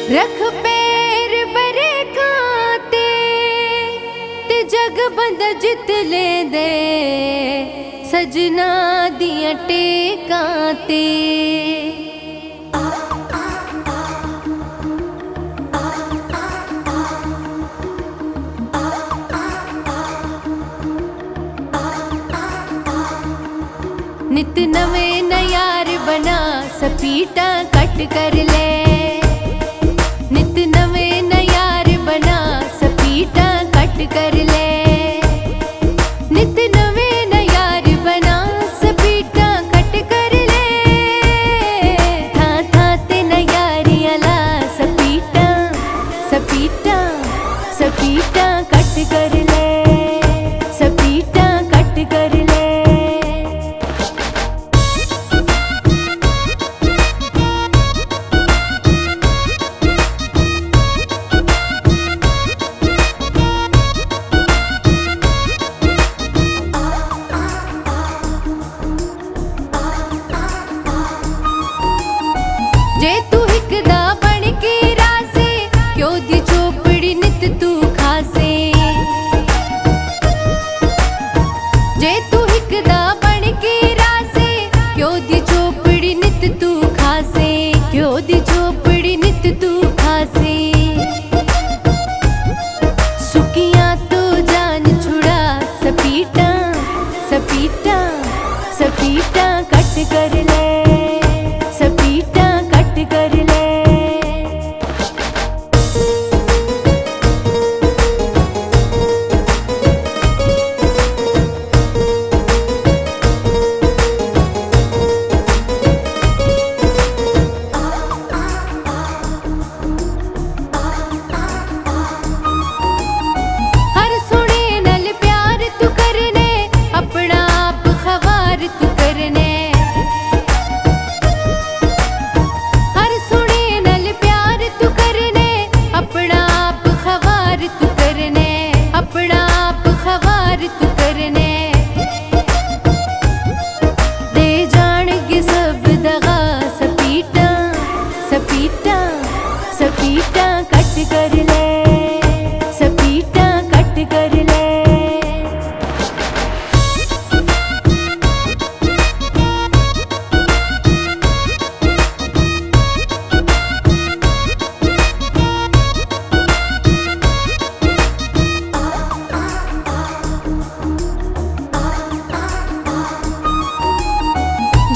रख पैर बरे खाते ते जग बंदा जित ले दे सजना दियां टेकां ते। नित नवे न यार बना सपीटा कट कर ले, नित नवे न यार बना सपीटा कट कर ले, नित नवे न यार बना सपीटा कट कर ले। था था ते न यारियां ला सपीटा सपीटा सपीटा कट कर ले, सपीटा कट कर ले। जे तू हिकदा बन के रासे क्यों दी चोपड़ी नित तू खासे, जे तू हिकदा बन के रासे क्यों दी चोपड़ी नित तू खासे, क्यों दी चोपड़ी नित तू खासे। सुकियां तो जान छुड़ा सपीटा सपीटा सपीटा कट कर ले, सपीटा कट कर ले। हर सुने नल प्यार तू करने, अपना आप खवार तू करने। अपना आप खवार तू करने दे जानेंगे सब दगा सपीटा सपीटा सपीटा कट कर ले, सपीटा कट कर ले।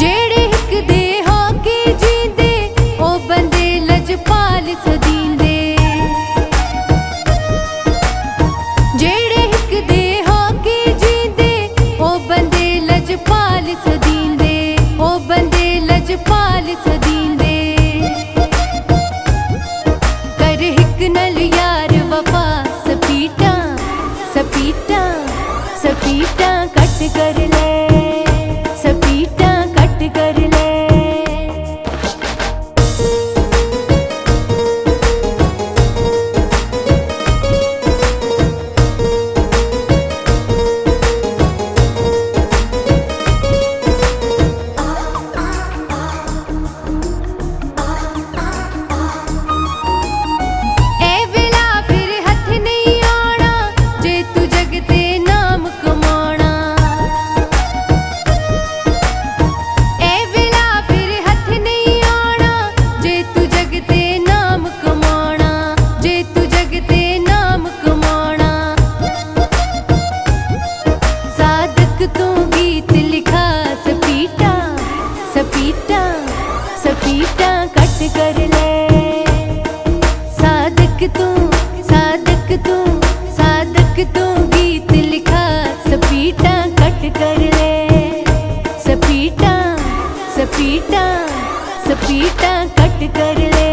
जेड़े हिक दे हो के जींदे ओ बंदे लजपाल सदींदे, जेड़े हिक दे हो के जींदे ओ बंदे लजपाल सदींदे, ओ बंदे लजपाल सदींदे। कर हिक नल यार वफा सपीटा सपीटा सपीटा कट कर ले, सपीटा कट कर ले। ए वेला फिर हथ नहीं आना जे तू जग ते नाम कमाना, ए वेला फिर हथ नहीं आना जे तू जग ते नाम कमाना, जे तू जग ते नाम कमाना। सादक तू गीत लिखा सपीटा सपीटा सपीटा कट कर ले। सादक तू सादक तू सादक तू गीत लिखा सपीटा कट कर ले, सपीटा सपीटा सपीटा कट कर ले।